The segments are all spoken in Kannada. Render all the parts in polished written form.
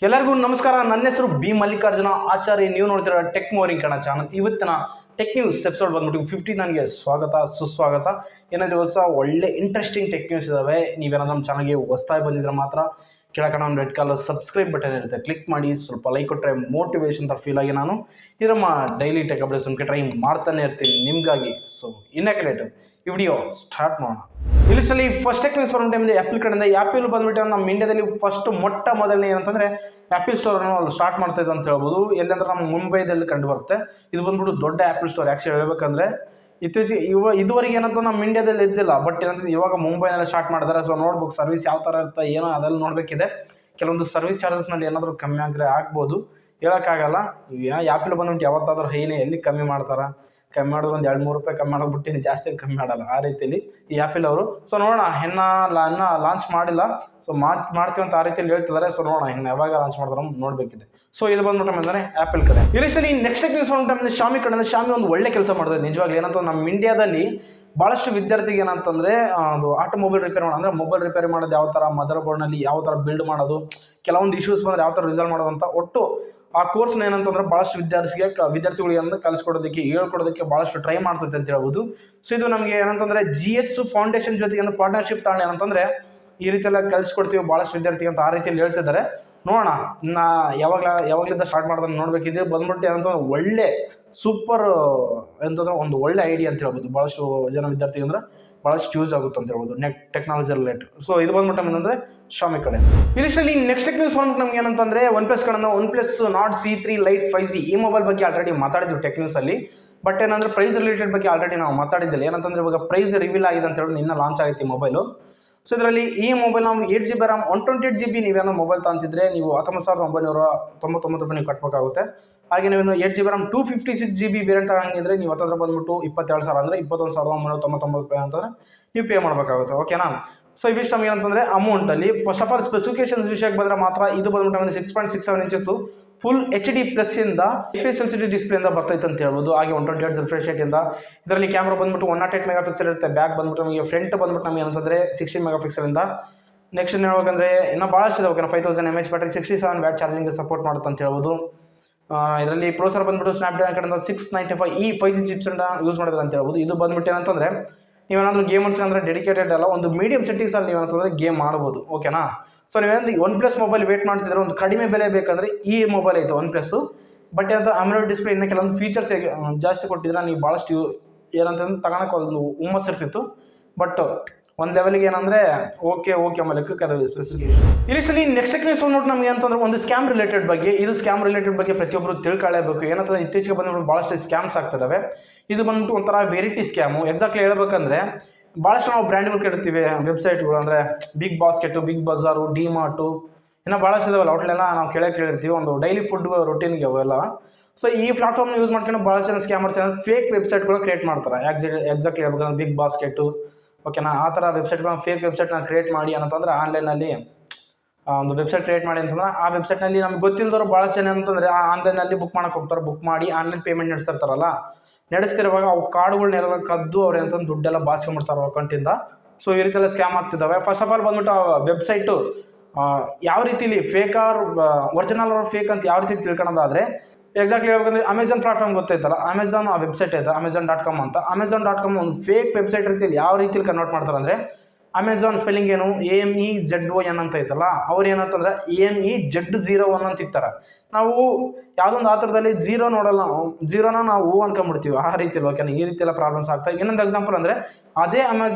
ಎಲ್ಲರಿಗೂ ನಮಸ್ಕಾರ. ನನ್ನ ಹೆಸರು ಬಿ ಮಲ್ಲಿಕಾರ್ಜುನ ಆಚಾರ್ಯ. ನೀವು ನೋಡ್ತಿರೋ ಟೆಕ್ ಮೋರಿಂಗ್ ಕನ್ನಡ ಚಾನಲ್. ಇವತ್ತಿನ ಟೆಕ್ ನ್ಯೂಸ್ ಎಪಿಸೋಡ್ ಬಂದ್ಬಿಟ್ಟು 59ಗೆ ಸ್ವಾಗತ ಸುಸ್ವಾಗತ. ಏನಾದರೂ ಹೊಸ ಒಳ್ಳೆ ಇಂಟ್ರೆಸ್ಟಿಂಗ್ ಟೆಕ್ ನ್ಯೂಸ್ ಇದಾವೆ. ನೀವೇನಾದ್ರು ನಮ್ಮ ಚಾನಲ್ಗೆ ಹೊಸದಾಗಿ ಬಂದಿದ್ರೆ ಮಾತ್ರ ಕೆಳಗಡೆ ಒಂದು ರೆಡ್ ಕಲರ್ ಸಬ್ಸ್ಕ್ರೈಬ್ ಬಟನ್ ಇರುತ್ತೆ, ಕ್ಲಿಕ್ ಮಾಡಿ. ಸ್ವಲ್ಪ ಲೈಕ್ ಕೊಟ್ಟರೆ ಮೋಟಿವೇಶನ್ ಅಂತ ಫೀಲ್ ಆಗಿ ನಾನು ಇದಮ್ಮ ಡೈಲಿ ಟೆಕ್ ಅಪ್ಡೇಟ್ಸ್ ನಿಮಗೆ ಟ್ರೈ ಮಾಡ್ತಾನೆ ಇರ್ತೀನಿ ನಿಮಗಾಗಿ. ಸೊ ಇನ್ನಕ್ಕೆ ಲೇಟ್ ಈ ವಿಡಿಯೋ ಸ್ಟಾರ್ಟ್ ಮಾಡೋಣ. ಇಲ್ಲಿ ಫಸ್ಟ್ ಟೆಕ್ ನ್ಯೂಸ್ ಟೈಮಲ್ಲಿ ಆ್ಯಪಲ್ ಕಡೆಯಿಂದ ಆ್ಯಪಲ್ ಬಂದ್ಬಿಟ್ಟು ನಮ್ಮ ಇಂಡಿಯಾದಲ್ಲಿ ಫಸ್ಟ್ ಮೊದಲನೇ ಏನಂತಂದರೆ ಆ್ಯಪಲ್ ಸ್ಟೋರನ್ನು ಅಲ್ಲಿ ಸ್ಟಾರ್ಟ್ ಮಾಡ್ತಾ ಇದ್ದು ಅಂತ ಹೇಳ್ಬೋದು. ಎಲ್ಲಂದ್ರೆ ನಮ್ಮ ಮುಂಬೈದಲ್ಲಿ ಕಂಡು ಬರುತ್ತೆ. ಇದು ಬಂದ್ಬಿಟ್ಟು ದೊಡ್ಡ ಆ್ಯಪಲ್ ಸ್ಟೋರ್. ಆ್ಯಕ್ಚುಲಿ ಹೇಳ್ಬೇಕಂದ್ರೆ ಇತ್ತೀಚೆಗೆ ಇದುವರೆಗೆ ಏನಂತ ನಮ್ಮ ಇಂಡಿಯಾದಲ್ಲಿ ಇದ್ದಿಲ್ಲ, ಬಟ್ ಏನಂತಂದ್ರೆ ಇವಾಗ ಮುಂಬೈನಲ್ಲಿ ಸ್ಟಾರ್ಟ್ ಮಾಡಿದ್ದಾರೆ. ಸೊ ನೋಡ್ಬೇಕು ಸರ್ವಿಸ್ ಯಾವ ಥರ ಇರುತ್ತೆ ಏನೋ ಅದೆಲ್ಲ ನೋಡಬೇಕಿದೆ. ಕೆಲವೊಂದು ಸರ್ವಿಸ್ ಚಾರ್ಜಸ್ನಲ್ಲಿ ಏನಾದರೂ ಕಮ್ಮಿ ಆದರೆ ಆಗ್ಬೋದು, ಹೇಳೋಕ್ಕಾಗಲ್ಲ. ಆ್ಯಪಲ್ ಬಂದ್ಬಿಟ್ಟು ಯಾವತ್ತಾದ್ರೂ ಹೈನೇ ಎಲ್ಲಿ ಕಮ್ಮಿ ಮಾಡ್ತಾರೆ? ಕಮ್ಮಿ ಮಾಡೋದು ಒಂದು 2-3 ರೂಪಾಯಿ ಕಮ್ಮಿ ಮಾಡೋದು ಬಿಟ್ಟು ಜಾಸ್ತಿ ಕಮ್ಮಿ ಮಾಡಲ್ಲ ಆ ರೀತಿಯಲ್ಲಿ ಈ ಆ್ಯಪಲ್ ಅವರು. ಸೊ ನೋಡೋಣ, ಇನ್ನು ಲಾಂಚ್ ಮಾಡಿಲ್ಲ. ಸೊ ಮಾಡ್ತೀವಿ ಅಂತ ಆ ರೀತಿಯಲ್ಲಿ ಹೇಳ್ತಿದ್ದಾರೆ. ಸೊ ನೋಡೋಣ ಇನ್ನು ಯಾವಾಗ ಲಾಂಚ್ ಮಾಡ್ತಾರೆ ನೋಡಬೇಕಿದೆ. ಸೊ ಇದು ಬಂದ್ಬಿಟ್ಟು ಅಂದರೆ ಆ್ಯಪಲ್ ಕಡೆ. ಇಲ್ಲಿ ನೆಕ್ಸ್ಟ್ ನ್ಯೂಸ್ ಟೈಮ್ ಶಾಮಿ ಕಡೆಯಿಂದ ಶಾಮಿ ಒಂದು ಒಳ್ಳೆ ಕೆಲಸ ಮಾಡ್ತಾರೆ ನಿಜವಾಗ್ಲೂ. ಏನಂತ ನಮ್ಮ ಇಂಡಿಯಾದಲ್ಲಿ ಭಾಳಷ್ಟು ವಿದ್ಯಾರ್ಥಿಗೆ ಏನಂತಂದರೆ ಅದು ಆಟೋಮೊಬೈಲ್ ರಿಪೇರ್ ಮಾಡೋದು, ಅಂದರೆ ಮೊಬೈಲ್ ರಿಪೇರಿ ಮಾಡೋದು ಯಾವ ಥರ, ಮದರ್ ಬೋರ್ಡ್ನಲ್ಲಿ ಯಾವ ಥರ ಬಿಲ್ಡ್ ಮಾಡೋದು, ಕೆಲವೊಂದು ಇಶ್ಯೂಸ್ ಬಂದರೆ ಯಾವ ಥರ ರಿಸಾಲ್ವ್ ಮಾಡೋದು ಅಂತ ಒಟ್ಟು ಆ ಕೋರ್ಸ್ನ ಏನಂತಂದ್ರೆ ಭಾಳಷ್ಟು ವಿದ್ಯಾರ್ಥಿಗಳಿಗೆ ಅಂದ್ರೆ ಕಲಿಸ್ಕೊಡೋದಕ್ಕೆ ಹೇಳ್ಕೊಡೋದಕ್ಕೆ ಭಾಳಷ್ಟು ಟ್ರೈ ಮಾಡ್ತೈತೆ ಅಂತ ಹೇಳ್ಬೋದು. ಸೊ ಇದು ನಮಗೆ ಏನಂತಂದರೆ GH ಫೌಂಡೇಶನ್ ಜೊತೆಗೆ ಒಂದು ಪಾರ್ಟ್ನರ್ಶಿಪ್ ತಗೊಂಡು ಏನಂತಂದರೆ ಈ ರೀತಿ ಎಲ್ಲ ಕಲಿಸ್ಕೊಡ್ತೀವಿ ಭಾಳಷ್ಟು ವಿದ್ಯಾರ್ಥಿಗೆ ಅಂತ ಆ ರೀತಿಯಲ್ಲಿ ಹೇಳ್ತಿದ್ದಾರೆ. ನೋಡೋಣ ಇನ್ನು ಯಾವಾಗಲಿಂದ ಸ್ಟಾರ್ಟ್ ಮಾಡ್ತಾರೆ ನೋಡಬೇಕಿದೆ. ಬಂದ್ಬಿಟ್ಟು ಏನಂತಂದ್ರೆ ಒಳ್ಳೆ ಸೂಪರ್ ಅಂತಂದ್ರೆ ಒಂದು ಒಳ್ಳೆ ಐಡಿಯಾ ಅಂತ ಹೇಳ್ಬೋದು. ಭಾಳಷ್ಟು ಜನ ವಿದ್ಯಾರ್ಥಿಗೆ ಅಂದ್ರೆ ಭಾಳಷ್ಟು ಯೂಸ್ ಆಗುತ್ತೆ ಅಂತ ಹೇಳ್ಬೋದು ಟೆಕ್ನಾಲಜಿ ರಿಲೇಟೆಡ್. ಸೊ ಇದು ಬಂದ್ಬಿಟ್ಟು ಏನಂದರೆ ಶಾಮಿ ಕಡೆ. ಇಲ್ಲಿ ನೆಕ್ಸ್ಟ್ ನ್ಯೂಸ್ ಬಂದ್ಬಿಟ್ಟು ನಮ್ಗೆ ಏನಂತಂದರೆ OnePlus ಕಡೆಯಿಂದ OnePlus Nord C3 Lite 5G ಈ ಮೊಬೈಲ್ ಬಗ್ಗೆ ಆಲ್ರೆಡಿ ಮಾತಾಡಿದ್ವಿ ಟೆಕ್ ನ್ಯೂಸಲ್ಲಿ. ಬಟ್ ಏನಂದರೆ ಪ್ರೈಸ್ ರಿಲೇಟೆಡ್ ಬಗ್ಗೆ ಆಲ್ರೆಡಿ ನಾವು ಮಾತಾಡಿದ್ದಿಲ್ಲ. ಏನಂತಂದರೆ ಇವಾಗ ಪ್ರೈಸ್ ರಿವೀಲ್ ಆಗಿದೆ ಅಂತ ಹೇಳಿ ನಿನ್ನ ಲಾಂಚ್ ಆಗೈತಿ ಮೊಬೈಲು. ಸೊ ಇದರಲ್ಲಿ ಈ ಮೊಬೈಲ್ ನಾವು 8GB RAM 128GB ನೀವೇನೋ ಮೊಬೈಲ್ ತಂತಿದ್ರೆ ನೀವು 19,999 ನೀವು ಕಟ್ಟಬೇಕಾಗುತ್ತೆ. ಹಾಗೆ ನೀವು 8GB RAM 256GB ವೇರಿಯಂಟ್ ತಗೊಂಡಿದ್ರೆ ನೀವು ಹತ್ತಿರ ಬಂದ್ಬಿಟ್ಟು 22,000 ಅಂದರೆ 21,999 ಅಂತಂದರೆ ನೀವು ಪೇ ಮಾಡಬೇಕಾಗುತ್ತೆ. ಓಕೆನಾ? ಸೊ ಇವಿಷ್ಟು ನಮಗೆ ಏನಂತಂದರೆ ಅಮೌಂಟಲ್ಲಿ ಫಸ್ಟ್ ಆಫ್ ಆಲ್ ಸ್ಪೆಸಿಫಿಕೇಶನ್ಸ್ ವಿಷಯಕ್ಕೆ ಬಂದರೆ ಮಾತ್ರ ಇದು ಬಂದ್ಬಿಟ್ಟು 6.67 ಇಂಚಸ್ಸು ಫುಲ್ HD ಪ್ಲಸ್ ಇಂದ IPS LCD ಡಿಸ್ಪ್ಲೇಯಿಂದ ಬರ್ತೈತೆ ಅಂತ ಹೇಳ್ಬೋದು. ಹಾಗೆ 128 ರಿಫ್ರೆಶ್ ರೇಟಿಂದ ಇದರಲ್ಲಿ ಕ್ಯಾಮ್ರಾ ಬಂದ್ಬಿಟ್ಟು 108 ಮೆಗಾಪಿಕ್ಸೆಲ್ ಇರುತ್ತೆ. ಬ್ಯಾಕ್ ಬಂದ್ಬಿಟ್ಟು ನಮಗೆ ಫ್ರಂಟ್ ಬಂದ್ಬಿಟ್ಟು ನಮಗೆ ಏನಂತಂದರೆ 16 ಮೆಗಾಪಿಕ್ಸೆಲಿಂದ. ನೆಕ್ಸ್ಟ್ ಹೇಳ್ಬೇಕಂದ್ರೆ ಇನ್ನೂ ಭಾಳಷ್ಟು ಇದೆ. ಓಕೆನಾ? 5000 mAh battery 67 watt charging support ಮಾಡುತ್ತೆ ಅಂತ ಹೇಳ್ಬೋದು. ಇದರಲ್ಲಿ ಪ್ರೋಸರ್ ಬಂದ್ಬಿಟ್ಟು ಸ್ನ್ಯಾಪ್ಡ್ರ್ಯಾಗನ್ ಕಡೆಯಿಂದ 695E 5G ಚಿಪ್ಸನ್ನು ಯೂಸ್ ಮಾಡಿದ್ರೆ ಅಂತ ಹೇಳ್ಬೋದು. ಇದು ಬಂದ್ಬಿಟ್ಟು ಏನಂತಂದರೆ ನೀವೇನಾದರೂ ಗೇಮರ್ಸ್ ಅಂದರೆ ಡೆಡಿಕೇಟೆಡ್ ಅಲ್ಲ, ಒಂದು ಮೀಡಿಯಂ ಸೆಟ್ಟಿಂಗ್ಸಲ್ಲಿ ನೀವೇನಂತಂದರೆ ಗೇಮ್ ಮಾಡ್ಬೋದು. ಓಕೆನಾ? ಸೊ ನೀವೇನು OnePlus ಮೊಬೈಲ್ ವೇಟ್ ಮಾಡ್ತಿದ್ರೆ ಒಂದು ಕಡಿಮೆ ಬೆಲೆ ಬೇಕಂದರೆ ಈ ಮೊಬೈಲ್ ಐತೆ OnePlus. ಬಟ್ ಏನಂತ AMOLED ಡಿಸ್ಪ್ಲೇ ಇನ್ನೂ ಕೆಲವೊಂದು ಫೀಚರ್ಸ್ ಜಾಸ್ತಿ ಕೊಟ್ಟಿದ್ರೆ ನೀವು ಭಾಳಷ್ಟು ಏನಂತಂದ್ರೆ ತಗೊಳಕ್ಕೆ ಒಂದು ಹುಮ್ಮಸ್ ಇರ್ತಿತ್ತು. ಬಟ್ ಒಂದು ಲೆವೆಲ್ಗೆ ಏನಂದರೆ ಓಕೆ ಲೆಕ್ಕಕ್ಕೆ ಅದು ಸ್ಪೆಸಿಫಿಕೇಶನ್. ಇಲ್ಲಿ ನೆಕ್ಸ್ಟ್ ನ್ಯೂಸ್ ನೋಟ್ ನಮಗೆ ಅಂತಂದ್ರೆ ಒಂದು ಸ್ಕ್ಯಾಮ್ ರಿಲೇಟೆಡ್ ಬಗ್ಗೆ. ಇದು ಸ್ಕ್ಯಾಮ್ ರಿಲೇಟೆಡ್ ಬಗ್ಗೆ ಪ್ರತಿಯೊಬ್ಬರು ತಿಳ್ಕೊಳ್ಳೇಬೇಕು. ಏನಂತಂದ್ರೆ ಇತ್ತೀಚೆಗೆ ಬಂದ್ಬಿಟ್ಟು ಭಾಳಷ್ಟು ಸ್ಕ್ಯಾಮ್ಸ್ ಆಗ್ತಿದ್ದಾವೆ. ಇದು ಬಂದ್ಬಿಟ್ಟು ಒಂಥರ ವೆರೈಟಿ ಸ್ಕ್ಯಾಮು. ಎಕ್ಸಾಕ್ಟ್ಲಿ ಹೇಳ್ಬೇಕಂದ್ರೆ ಭಾಳಷ್ಟು ನಾವು ಬ್ರ್ಯಾಂಡ್ಗಳು ಕೆಡ್ತೀವಿ, ವೆಬ್ಸೈಟ್ಗಳು ಅಂದರೆ ಬಿಗ್ ಬಾಸ್ಕೆಟು, ಬಿಗ್ ಬಜಾರು, ಡಿಮಾರ್ಟು, ಇನ್ನೂ ಭಾಳಷ್ಟು ಇದಾವಲ್ಲ ಔಟ್ಲೆಲ್ಲ ನಾವು ಕೇಳಿರ್ತೀವಿ ಒಂದು ಡೈಲಿ ಫುಡ್ ರೊಟೀನ್ಗೆ ಅವೆಲ್ಲ. ಸೊ ಈ ಪ್ಲಾಟ್ಫಾರ್ಮ್ನ ಯೂಸ್ ಮಾಡ್ಕೊಂಡು ಭಾಳಷ್ಟು ಜನ ಸ್ಕ್ಯಾಮರ್ಸ್ ಫೇಕ್ ವೆಬ್ಸೈಟ್ಗಳು ಕ್ರಿಯೇಟ್ ಮಾಡ್ತಾರೆ. ಎಕ್ಸಾಕ್ಟ್ಲಿ ಹೇಳ್ಬೇಕಂದ್ರೆ ಬಿಗ್ ಬಾಸ್ಕೆಟು, ಓಕೆನಾ, ಆ ಥರ ವೆಬ್ಸೈಟ್ಗಳನ್ನ ಫೇಕ್ ವೆಬ್ಸೈಟ್ನ ಕ್ರಿಯೇಟ್ ಮಾಡಿ ಏನಂತಂದರೆ ಆನ್ಲೈನಲ್ಲಿ ಒಂದು ವೆಬ್ಸೈಟ್ ಕ್ರಿಯೇಟ್ ಮಾಡಿ ಅಂತಂದ್ರೆ ಆ ವೆಬ್ಸೈಟ್ನಲ್ಲಿ ನಮ್ಗೆ ಗೊತ್ತಿಲ್ಲದವರು ಭಾಳಷ್ಟು ಜನ ಅಂತಂದರೆ ಆನ್ಲೈನಲ್ಲಿ ಬುಕ್ ಮಾಡೋಕೆ ಹೋಗ್ತಾರೆ. ಬುಕ್ ಮಾಡಿ ಆನ್ಲೈನ್ ಪೇಮೆಂಟ್ ನಡೆಸ್ತಿರುವಾಗ ಅವು ಕಾರ್ಡ್ಗಳನ್ನೆಲ್ಲ ಕದ್ದು ಅವ್ರು ಅಂತಂದು ದುಡ್ಡೆಲ್ಲ ಬಾಚ್ಕೊಂಡ್ಬಿಡ್ತಾರೆ ಅಕೌಂಟಿಂದ. ಸೊ ಈ ರೀತಿಯೆಲ್ಲ ಸ್ಕ್ಯಾಮ್ ಆಗ್ತಿದ್ದಾವೆ. ಫಸ್ಟ್ ಆಫ್ ಆಲ್ ಬಂದ್ಬಿಟ್ಟು ಆ ವೆಬ್ಸೈಟು ಯಾವ ರೀತಿಲಿ fake or original or fake ಅಂತ ಯಾವ ರೀತಿ ತಿಳ್ಕೊಳ್ಳೋದಾದರೆ ಎಕ್ಸಾಕ್ಟ್ಲಿ ಹೇಳ್ಬೇಕಂದ್ರೆ ಅಮೆಝಾನ್ ಪ್ಲಾಟ್ಫಾರ್ಮ್ ಗೊತ್ತೈತಲ್ಲ, ಅಮೆಝಾನ್ ಆ ವೆಬ್ಸೈಟ್ ಐತೆ Amazon.com ಅಂತ. Amazon.com ಒಂದು ಫೇಕ್ ವೆಬ್ಸೈಟ್ ರೀತಿಯಲ್ಲಿ ಯಾವ ರೀತಿಲಿ ಕನ್ವರ್ಟ್ ಮಾಡ್ತಾರೆ ಅಂದರೆ ಅಮೆಝಾನ್ ಸ್ಪೆಲ್ಲಿಂಗ್ ಏನು AMEZON ಅಂತ ಐತಲ್ಲ, ಅವ್ರು ಏನಂತಂದ್ರೆ AMEZ01 ಅಂತ ಇರ್ತಾರೆ. ನಾವು ಯಾವುದೊಂದು ಆ ಥರದಲ್ಲಿ ಝೀರೋನ ನಾವು ಅನ್ಕೊಂಡ್ಬಿಡ್ತೀವಿ ಆ ರೀತಿಯಲ್ಲಿ. ಓಕೆನಾ? ಈ ರೀತಿ ಎಲ್ಲ ಪ್ರಾಬ್ಲಮ್ಸ್ ಆಗ್ತವೆ. ಇನ್ನೊಂದು ಎಕ್ಸಾಂಪಲ್ ಅಂದರೆ ಅದೇ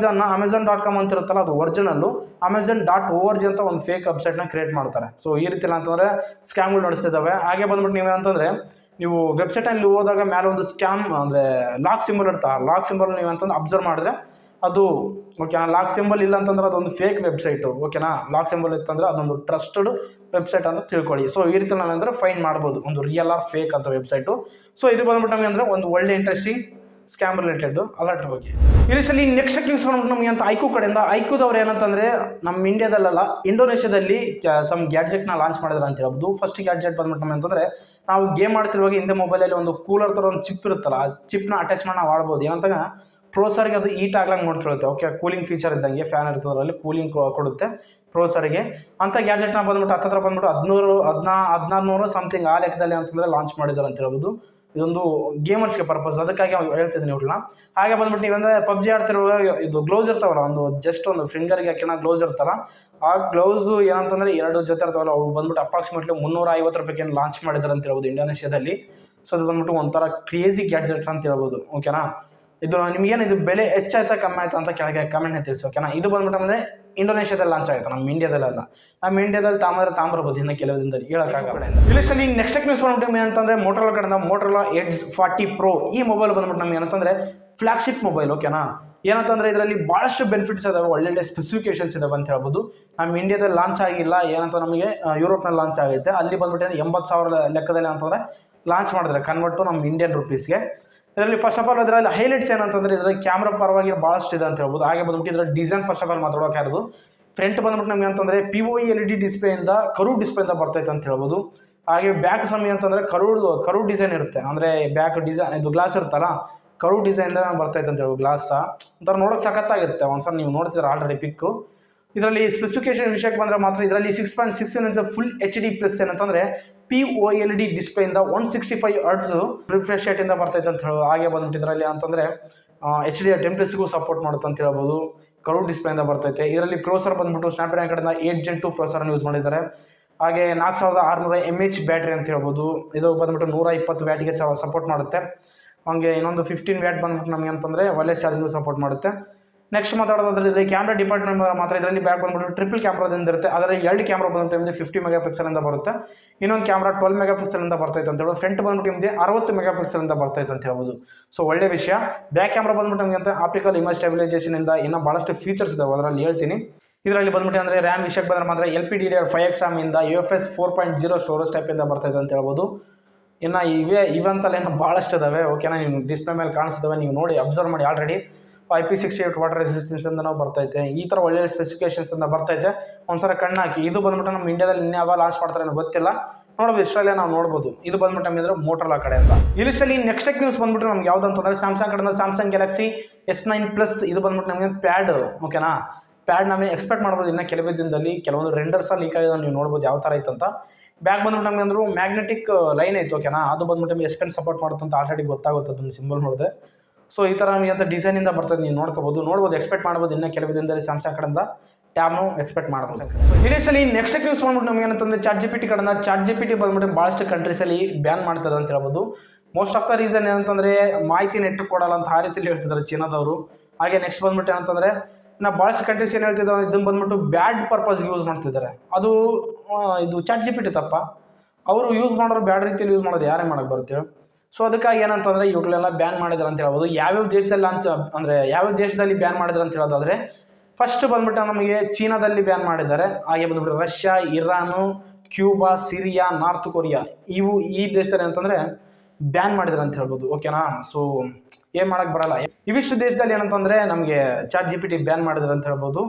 Amazon.com ಅಂತ ಇರುತ್ತಲ್ಲ, ಅದು ಒರಿಜಿನಲ್ಲು Amazon.org ಅಂತ ಒಂದು ಫೇಕ್ ವೆಬ್ಸೈಟ್ನ ಕ್ರಿಯೇಟ್ ಮಾಡ್ತಾರೆ. ಸೊ ಈ ರೀತಿ ಅಂತಂದರೆ ಸ್ಕ್ಯಾಮ್ಗಳು ನಡೆಸ್ತಿದ್ದಾವೆ. ಹಾಗೆ ಬಂದ್ಬಿಟ್ಟು ನೀವೇನಂತಂದರೆ ನೀವು ವೆಬ್ಸೈಟಲ್ಲಿ ಹೋದಾಗ ಮೇಲೆ ಒಂದು ಸ್ಕ್ಯಾಮ್ ಅಂದರೆ ಲಾಕ್ ಸಿಂಬಲ್ ಇರ್ತಾ, ಲಾಕ್ ಸಿಂಬಲ್ ನೀವಂತಂದ್ರೆ ಅಬ್ಸರ್ವ್ ಮಾಡಿದ್ರೆ ಅದು ಓಕೆನಾ. ಲಾಕ್ ಸಿಂಬಲ್ ಇಲ್ಲ ಅಂತಂದ್ರೆ ಅದೊಂದು ಫೇಕ್ ವೆಬ್ಸೈಟು. ಓಕೆನಾ? ಲಾಕ್ ಸಿಂಬಲ್ ಇತ್ತಂದರೆ ಅದೊಂದು ಟ್ರಸ್ಟೆಡ್ ವೆಬ್ಸೈಟ್ ಅಂತ ತಿಳ್ಕೊಳ್ಳಿ. ಸೊ ಈ ರೀತಿ ನಾವೇಂದ್ರೆ ಫೈನ್ ಮಾಡ್ಬೋದು ಒಂದು ರಿಯಲ್ ಆರ್ ಫೇಕ್ ಅಂತ ವೆಬ್ಸೈಟು. ಸೊ ಇದು ಬಂದ್ಬಿಟ್ಟು ನಮಗೆ ಅಂದರೆ ಒಂದು ಒಳ್ಳೆ ಇಂಟ್ರೆಸ್ಟಿಂಗ್ ಸ್ಕ್ಯಾಮ್ ರಿಲೇಟೆಡ್ ಅಲರ್ಟ್ ಬಗ್ಗೆ. ಇಲ್ಲಿ ನೆಕ್ಸ್ಟ್ ನ್ಯೂಸ್ ಬಂದ್ಬಿಟ್ಟು ನಮಗೆ ಅಂತ ಐಕ್ಯೂ ಕಡೆಯಿಂದ. ಐಕ್ಯೂದವ್ರು ಏನಂತಂದರೆ ನಮ್ಮ ಇಂಡಿಯಾದಲ್ಲ ಇಂಡೋನೇಷ್ಯಾದಲ್ಲಿ ಸಮ್ ಗ್ಯಾಡ್ಜೆಟ್ನ ಲಾಂಚ್ ಮಾಡಿದ್ರೆ ಅಂತ ಹೇಳ್ಬೋದು. ಫಸ್ಟ್ ಗ್ಯಾಡ್ಜೆಟ್ ಬಂದ್ಬಿಟ್ಟು ನಮಗೆ ಅಂತಂದರೆ ನಾವು ಗೇಮ್ ಮಾಡ್ತಿರುವಾಗ ಹಿಂದೆ ಮೊಬೈಲಲ್ಲಿ ಒಂದು ಕೂಲರ್ ಥರ ಒಂದು ಚಿಪ್ ಇರುತ್ತಲ್ಲ, ಆ ಚಿಪ್ನ ಅಟ್ಯಾಚ್ ಮಾಡಿ ನಾವು ಆಡ್ಬೋದು. ಏನಂತ ಪ್ರೋಸರ್ಗೆ ಅದು ಈಟ್ ಆಗ್ಲಂಗೆ ನೋಡ್ಕೊಳ್ಳುತ್ತೆ. ಓಕೆ, ಕೂಲಿಂಗ್ ಫೀಚರ್ ಇದ್ದಂಗೆ ಫ್ಯಾನ್ ಇರ್ತದೆ, ಅದರಲ್ಲಿ ಕೂಲಿಂಗ್ ಕೊಡುತ್ತೆ. ಪ್ರೋಸರಿಗೆ ಅಂತ ಗ್ಯಾಜೆಟ್ನ ಬಂದ್ಬಿಟ್ಟು ಹತ್ತಿರ ಬಂದ್ಬಿಟ್ಟು 1600 ಸಮಥಿಂಗ್ ಆ ಲೆಕ್ಕದಲ್ಲಿ ಅಂತಂದರೆ ಲಾಂಚ್ ಮಾಡಿದ್ದಾರೆ ಅಂತ ಹೇಳ್ಬೋದು. ಇದೊಂದು ಗೇಮರ್ಸ್ಗೆ ಪರ್ಪಸ್, ಅದಕ್ಕಾಗಿ ಹೇಳ್ತಿದ್ದೀನಿ ಇವ್ರನ್ನ. ಹಾಗೆ ಬಂದ್ಬಿಟ್ಟು ನೀವಂದರೆ ಪಬ್ಜಿ ಆಡ್ತಿರುವಾಗ ಇದು ಗ್ಲೌಸ್ ಇರ್ತಾವಲ್ಲ, ಜಸ್ಟ್ ಒಂದು ಫಿಂಗರ್ಗೆ ಹಾಕಿನ ಗ್ಲೌಸ್ ಇರ್ತಾರ, ಆ ಗ್ಲೌಸ್ ಏನಂತಂದರೆ 2 ಜೊತೆ ಇರ್ತಾವಲ್ಲ, ಅವು ಬಂದ್ಬಿಟ್ಟು ಅಪ್ರಾಕ್ಸಿಮೇಟ್ಲಿ 350 ರೂಪಾಯಿಗೆ ಲಾಂಚ್ ಮಾಡಿದ್ದಾರೆ ಅಂತ ಹೇಳ್ಬೋದು ಇಂಡೋನೇಷ್ಯಾದಲ್ಲಿ. ಸೊ ಅದು ಬಂದ್ಬಿಟ್ಟು ಒಂಥರ ಕ್ರೇಜಿ ಗ್ಯಾಡ್ಜೆಟ್ ಅಂತ ಹೇಳ್ಬೋದು. ಓಕೆನಾ, ಇದು ನಿಮಗೇನು ಇದು ಬೆಲೆ ಹೆಚ್ಚಾಯ್ತಾ ಕಮ್ಮಿ ಆಯ್ತಾ ಅಂತ ಕೆಳಗೆ ಕಮೆಂಟ್ನ ತಿಳಿಸಿ. ಓಕೆನಾ, ಇದು ಬಂದ್ಬಿಟ್ಟು ಅಂದರೆ ಇಂಡೋನೇಷ್ಯಾದಲ್ಲಿ ಲಾಂಚ್ ಆಯಿತು, ನಮ್ಮ ಇಂಡಿಯಾದಲ್ಲ. ನಮ್ಮ ಇಂಡಿಯಾದಲ್ಲಿ ತಾಮ್ರಬೋದು ಇನ್ನು ಕೆಲವು ದಿನದಲ್ಲಿ ಹೇಳೋಕ್ಕಾಗಲ್ಲ. ಇಲ್ಲಿಷ್ಟಲ್ಲಿ ನೆಕ್ಸ್ಟ್ ನ್ಯೂಸ್ ಬಂದ್ಬಿಟ್ಟು ಏನಂತಂದರೆ ಮೋಟರೋಲಾ ಕಡೆಯಿಂದ ಮೋಟರೋಲಾ ಎಡ್ಜ್ 40 Pro ಈ ಮೊಬೈಲ್ ಬಂದ್ಬಿಟ್ಟು ನಮ್ಗೆ ಏನಂತಂದರೆ ಫ್ಲಾಗ್ಶಿಪ್ ಮೊಬೈಲ್. ಓಕೆನಾ, ಏನಂತಂದರೆ ಇದರಲ್ಲಿ ಭಾಳಷ್ಟು ಬೆನಿಫಿಟ್ಸ್ ಇದಾವೆ, ಒಳ್ಳೊಳ್ಳೆ ಸ್ಪೆಸಿಫಿಕೇಶನ್ಸ್ ಇದಾವೆ ಅಂತ ಹೇಳ್ಬೋದು. ನಮ್ಮ ಇಂಡಿಯಾದಲ್ಲಿ ಲಾಂಚ್ ಆಗಿಲ್ಲ, ಏನಂತ ನಮಗೆ ಯುರೋಪ್ನಲ್ಲಿ ಲಾಂಚ್ ಆಗೈತೆ. ಅಲ್ಲಿ ಬಂದ್ಬಿಟ್ಟು 80,000 ಲೆಕ್ಕದಲ್ಲಿ ಅಂತಂದರೆ ಲಾಂಚ್ ಮಾಡಿದ್ರೆ ಕನ್ವರ್ಟು ನಮ್ಮ ಇಂಡಿಯನ್ ರುಪೀಸ್ಗೆ. ಇದರಲ್ಲಿ ಫಸ್ಟ್ ಆಫ್ ಆಲ್ ಇದರಲ್ಲಿ ಹೈಲೈಟ್ಸ್ ಏನಂತಂದರೆ ಇದರಲ್ಲಿ ಕ್ಯಾಮ್ರಾ ಪರವಾಗಿ ಭಾಳಷ್ಟು ಇದೆ ಅಂತ ಹೇಳ್ಬೋದು. ಹಾಗೆ ಬಂದ್ಬಿಟ್ಟು ಇದರ ಡಿಸೈನ್ ಫಸ್ಟ್ ಆಫ್ ಆಲ್ ಮಾತಾಡೋಕ್ಕಾಗೋದು ಫ್ರಂಟ್ ಬಂದ್ಬಿಟ್ಟು ನಮಗೆ ಅಂತಂದರೆ POE LED ಡಿಸ್ಪ್ಲೇಯಿಂದ ಕರ್ವ್ ಡಿಸ್ಪ್ಲೇಯಿಂದ ಬರ್ತೈತೆ ಅಂತ ಹೇಳ್ಬೋದು. ಹಾಗೆ ಬ್ಯಾಕ್ ಸಮಯ ಅಂತಂದರೆ ಕರ್ವ್ ಡಿಸೈನ್ ಇರುತ್ತೆ, ಅಂದರೆ ಬ್ಯಾಕ್ ಡಿಸೈನ್ ಇದು ಗ್ಲಾಸ್ ಇರುತ್ತಲ್ಲ, ಕರ್ವ್ ಡಿಸೈನ್ದ ಬರ್ತೈತೆ ಅಂತ ಹೇಳ್ಬೋದು. ಗ್ಲಾಸ್ ಒಂಥರ ನೋಡೋಕೆ ಸಖತ್ತಾಗಿರುತ್ತೆ, ಒಂದ್ಸಲ ನೀವು ನೋಡ್ತಿದ್ರೆ ಆಲ್ರೆಡಿ ಪಿಕ್ಕು. ಇದರಲ್ಲಿ ಸ್ಪೆಸಿಫಿಕೇಶನ್ ವಿಷಯಕ್ಕೆ ಬಂದರೆ ಮಾತ್ರ ಇದರಲ್ಲಿ 6.6 inch ಫುಲ್ HD ಪ್ಲಸ್ ಏನಂತಂದರೆ POE LED ಡಿಸ್ಪ್ಲೇಯಿಂದ 165 Hz ರಿಫ್ರೆಶ್ ರೇಟಿಂದ ಬರ್ತೈತೆ ಅಂತ ಹೇಳೋದು. ಹಾಗೆ ಬಂದ್ಬಿಟ್ಟು ಇದರಲ್ಲಿ ಅಂತಂದರೆ HD 10+ ಸಪೋರ್ಟ್ ಮಾಡುತ್ತೆ ಅಂತ ಹೇಳ್ಬೋದು. ಕರ್ವ್ ಡಿಸ್ಪ್ಲೇಯಿಂದ ಬರ್ತೈತೆ. ಇದರಲ್ಲಿ ಪ್ರೋಸರ್ ಬಂದ್ಬಿಟ್ಟು ಸ್ನ್ಯಾಪ್ಡ್ರ್ಯಾಗನ್ ಕಡೆಯಿಂದ 8 Gen 2 ಪ್ರೋಸರನ್ನು ಯೂಸ್ ಮಾಡಿದ್ದಾರೆ. ಹಾಗೆ 4600 mAh ಬ್ಯಾಟ್ರಿ ಅಂತ ಹೇಳ್ಬೋದು. ಇದು ಬಂದ್ಬಿಟ್ಟು 120 ವ್ಯಾಟಿಗೆ ಸಪೋರ್ಟ್ ಮಾಡುತ್ತೆ. ಹಾಗೆ ಇನ್ನೊಂದು 15 ವ್ಯಾಟ್ ಬಂದ್ಬಿಟ್ಟು ನಮಗೆ ಅಂತಂದರೆ ವೈರ್ಲೆಸ್ ಚಾರ್ಜಿಂಗು ಸಪೋರ್ಟ್ ಮಾಡುತ್ತೆ. ನೆಕ್ಸ್ಟ್ ಮಾತಾಡೋದಾದ್ರೆ ಇದರಲ್ಲಿ ಕ್ಯಾಮ್ರಾ ಡಿಪಾರ್ಟ್ಮೆಂಟ್ ಮಾತ್ರ ಇದರಲ್ಲಿ ಬ್ಯಾಕ್ ಬಂದ್ಬಿಟ್ಟು ಟ್ರಿಪಲ್ ಕ್ಯಾಮ್ರಾದಿಂದ ಇರುತ್ತೆ. ಅದರಲ್ಲಿ 2 ಕ್ಯಾಮ್ರಾ ಬಂದ್ಬಿಟ್ಟು 50 ಮೆಗಾಪಿಕ್ಸಲಿಂದ ಬರುತ್ತೆ, ಇನ್ನೊಂದು ಕ್ಯಾಮ್ರಾ 12 ಮೆಗಾಪಿಕ್ಸಲಿಂದ ಬರ್ತೈತೆ ಅಂತ ಹೇಳ್ಬೋದು. ಫ್ರಂಟ್ ಬಂದ್ಬಿಟ್ಟು ನಿಮಗೆ 60 ಮೆಗಾಪಿಕ್ಸಲಿಂದ ಬರ್ತೈತೆ ಅಂತ ಹೇಳ್ಬೋದು. ಸೊ ಒಳ್ಳೆ ವಿಷಯ. ಬ್ಯಾಕ್ ಕ್ಯಾಮ್ರಾ ಬಂದ್ಬಿಟ್ಟು ನಮಗೆ ಅಂತ ಆಪ್ಟಿಕಲ್ ಇಮೇಜ್ ಸ್ಟೆಬಿಲೈಸೇಷನಿಂದ ಇನ್ನೂ ಭಾಳಷ್ಟು ಫೀಚರ್ಸ್ ಇದಾವೆ, ಅದರಲ್ಲಿ ಹೇಳ್ತೀನಿ. ಇದರಲ್ಲಿ ಬಂದ್ಬಿಟ್ಟು ಅಂದರೆ ರ್ಯಾಮ್ ವಿಷಯಕ್ಕೆ ಬಂದರೆ ಮಾತ್ರ LPDDR5X ರ್ಯಾಮಿಂದ UFS 4.0 ಸ್ಟೋರೇಜ್ ಟೈಪಿಂದ ಬರ್ತೈತೆ ಅಂತ ಹೇಳ್ಬೋದು. ಇನ್ನು ಇವಂತಲ್ಲಿ ಏನೋ ಭಾಳಷ್ಟು ಇದಾವೆ. ಓಕೆನಾ, ನೀವು ಡಿಸ್ಪ್ಲೇ ಮೇಲೆ ಕಾಣಿಸ್ತಿದ್ದಾವೆ, ನೀವು ನೋಡಿ ಅಬ್ಸರ್ವ್ ಮಾಡಿ. ಆಲ್ರೆಡಿ IP68 ವಾಟರ್ ರೆಸಿಸ್ಟೆನ್ಸ್ ಅಂತ ಬರ್ತೈತೆ. ಈ ಥರ ಒಳ್ಳೆ ಸ್ಪೆಸಿಫಿಕೇಶನ್ಸ್ ಅಂತ ಬರ್ತೈತೆ. ಒಂದ್ಸಲ ಕಣ್ಣು ಹಾಕಿ. ಇದು ಬಂದ್ಬಿಟ್ಟು ನಮ್ಮ ಇಂಡಿಯಾದಲ್ಲಿ ಇನ್ನೇ ಯಾವಾಗ ಲಾಂಚ್ ಮಾಡ್ತಾರೆ ಅನ್ನೋ ಗೊತ್ತಿಲ್ಲ, ನೋಡ್ಬೋದು. ಇಷ್ಟರಲ್ಲೇ ನಾವು ನೋಡ್ಬೋದು. ಇದು ಬಂದ್ಬಿಟ್ಟು ನಮಗೆ ಮೋಟರೋಲಾ ಕಡೆ ಅಂತ. ಇಲ್ಲಿಷ್ಟಲ್ಲಿ ನೆಕ್ಸ್ಟ್ ನ್ಯೂಸ್ ಬಂದ್ಬಿಟ್ಟು ನಮ್ಗೆ ಯಾವ್ದು ಅಂತಂದರೆ ಸ್ಯಾಮ್ಸಂಗ್ ಕಡೆಯಿಂದ ಸ್ಯಾಮ್ಸಂಗ್ ಗ್ಯಾಲಕ್ಸಿ S9 Plus ಇದು ಬಂದ್ಬಿಟ್ಟು ನಮಗೆ ಪ್ಯಾಡ್. ಓಕೆನಾ, ಪ್ಯಾಡ್ ನಮಗೆ ಎಕ್ಸ್ಪೆಕ್ಟ್ ಮಾಡ್ಬೋದು ಇನ್ನು ಕೆಲವೇ ದಿನದಲ್ಲಿ. ಕೆಲವೊಂದು ರೆಂಡರ್ಸ ಲೀಕ್ ಆಗಿದೆ, ನೀವು ನೋಡ್ಬೋದು ಯಾವ ಥರ ಐತೆ ಅಂತ. ಬ್ಯಾಗ್ ಬಂದ್ಬಿಟ್ಟು ನಮಗೆ ಅಂದರೂ ಮ್ಯಾಗ್ನೆಟಿಕ್ ಲೈನ್ ಐತೆ. ಓಕೆನಾ, ಅದು ಬಂದ್ಬಿಟ್ಟು ನಮಗೆ S Pen ಸಪೋರ್ಟ್ ಮಾಡುತ್ತೆ ಅಂತ ಆಲ್ರೆಡಿ ಗೊತ್ತಾಗುತ್ತೆ, ಅದನ್ನು ಸಿಂಬಲ್ ನೋಡಿದೆ. ಸೊ ಈ ಥರ ನಮಗೆ ಅಂತ ಡಿಸೈನಿಂದ ಬರ್ತದೆ, ನೀವು ನೋಡ್ಬೋದು, ಎಕ್ಸ್ಪೆಕ್ಟ್ ಮಾಡ್ಬೋದು. ಇನ್ನು ಕೆಲವು ದಿನದಲ್ಲಿ ಸ್ಯಾಮ್ಸಂಗ್ ಕಡೆಯಿಂದ ಟ್ಯಾಬ್ನು ಎಕ್ಸ್ಪೆಕ್ಟ್ ಮಾಡ್ಬೋದು. ಇನಿಷಿಯಲಿ ನೆಕ್ಸ್ಟ್ ನ್ಯೂಸ್ ಬಂದ್ಬಿಟ್ಟು ನಮಗೆ ಏನಂತಂದರೆ ChatGPT ಕಡೆಯಿಂದ ChatGPT ಬಂದ್ಬಿಟ್ಟು ಭಾಳಷ್ಟು ಕಂಟ್ರೀಸಲ್ಲಿ ಬ್ಯಾನ್ ಮಾಡ್ತಾರೆ ಅಂತ ಹೇಳ್ಬೋದು. ಮೋಸ್ಟ್ ಆಫ್ ದ ರೀಸನ್ ಏನಂತಂದರೆ ಮಾಹಿತಿ ನೆಟ್ಟು ಕೊಡಲ್ಲ ಅಂತ ಆ ರೀತಿಯಲ್ಲಿ ಹೇಳ್ತಿದ್ದಾರೆ ಚೀನಾದವರು. ಹಾಗೆ ನೆಕ್ಸ್ಟ್ ಬಂದ್ಬಿಟ್ಟು ಏನಂತಂದರೆ ನಾವು ಭಾಳಷ್ಟು ಕಂಟ್ರೀಸ್ ಏನು ಹೇಳ್ತಿದ್ದಾವೆ, ಇದನ್ನು ಬಂದ್ಬಿಟ್ಟು ಬ್ಯಾಡ್ ಪರ್ಪಸ್ಗೆ ಯೂಸ್ ಮಾಡ್ತಿದ್ದಾರೆ. ಅದು ಇದು ChatGPT ತಪ್ಪ, ಅವರು ಯೂಸ್ ಮಾಡೋರು ಬ್ಯಾಡ್ ರೀತಿಯಲ್ಲಿ ಯೂಸ್ ಮಾಡೋದು ಯಾರೇ ಮಾಡೋಕ್ಕೆ ಬರುತ್ತೆ. ಸೊ ಅದಕ್ಕಾಗಿ ಏನಂತಂದರೆ ಇವುಗಳೆಲ್ಲ ಬ್ಯಾನ್ ಮಾಡಿದ್ರು ಅಂತ ಹೇಳ್ಬೋದು. ಯಾವ್ಯಾವ ದೇಶದಲ್ಲಿ ಯಾವ್ಯಾವ ದೇಶದಲ್ಲಿ ಬ್ಯಾನ್ ಮಾಡಿದ್ರು ಅಂತ ಹೇಳೋದಾದರೆ ಫಸ್ಟ್ ಬಂದ್ಬಿಟ್ಟು ನಮಗೆ ಚೀನಾದಲ್ಲಿ ಬ್ಯಾನ್ ಮಾಡಿದ್ದಾರೆ. ಹಾಗೆ ಬಂದ್ಬಿಟ್ಟು Russia, Iran, Cuba, Syria, north Korea ಈ ದೇಶದಲ್ಲಿ ಅಂತಂದರೆ ಬ್ಯಾನ್ ಮಾಡಿದ್ರು ಅಂತ ಹೇಳ್ಬೋದು. ಓಕೆನಾ, ಸೊ ಏನು ಮಾಡೋಕ್ಕೆ ಬರಲ್ಲ. ಇವಿಷ್ಟು ದೇಶದಲ್ಲಿ ಏನಂತಂದರೆ ನಮಗೆ ChatGPT ಬ್ಯಾನ್ ಮಾಡಿದ್ರು ಅಂತ ಹೇಳ್ಬೋದು.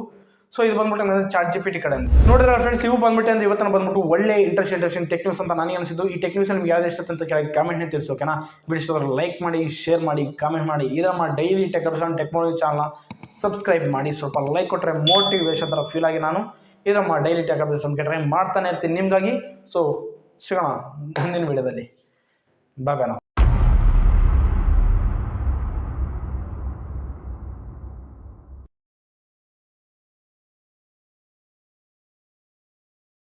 ಸೊ ಇದು ಬಂದ್ಬಿಟ್ಟು ನಮಗೆ ChatGPT ಕಡೆ ಅಂತ ನೋಡಿದ್ರೆ ಫ್ರೆಂಡ್ಸ್, ಇವು ಬಂದ್ಬಿಟ್ಟು ಅಂದರೆ ಇವತ್ತು ಬಂದ್ಬಿಟ್ಟು ಒಳ್ಳೆ ಇಂಟ್ರೆಸ್ಟಿಂಗ್ ಟೆಕ್ ನ್ಯೂಸ್ ಅಂತ ನನಗೆ ಅನಿಸಿದ್ದು. ಈ ಟೆಕ್ ನ್ಯೂಸ್ ನಿಮ್ಗೆ ಯಾವ್ದು ಇಷ್ಟ ಅಂತ ಕೆಳಗೆ ಕಾಮೆಂಟ್ನೇ ತಿಳಿಸಿ. ಓಕೆನಾ, ವಿಡಿಯೋಸ್ ಲೈಕ್ ಮಾಡಿ, ಶೇರ್ ಮಾಡಿ, ಕಾಮೆಂಟ್ ಮಾಡಿ. ಇದರ ಡೈಲಿ ಟೆಕ್ನಾಲಜಿ ಚಾನಲ್ನ ಸಬ್ಸ್ಕ್ರೈಬ್ ಮಾಡಿ. ಸ್ವಲ್ಪ ಲೈಕ್ ಕೊಟ್ಟರೆ ಮೋಟಿವೇಶನ್ ಥರ ಫೀಲ್ ಆಗಿ ನಾನು ಇದರ ಡೈಲಿ ಟೆಕ್ನಾಲಜಿ ಟ್ರೈ ಮಾಡ್ತಾನೆ ಇರ್ತೀನಿ ನಿಮಗಾಗಿ. ಸೊ ಸಿಗೋಣ ಮುಂದಿನ ವಿಡಿಯೋದಲ್ಲಿ. ಬಾಯ್ ನಾವು.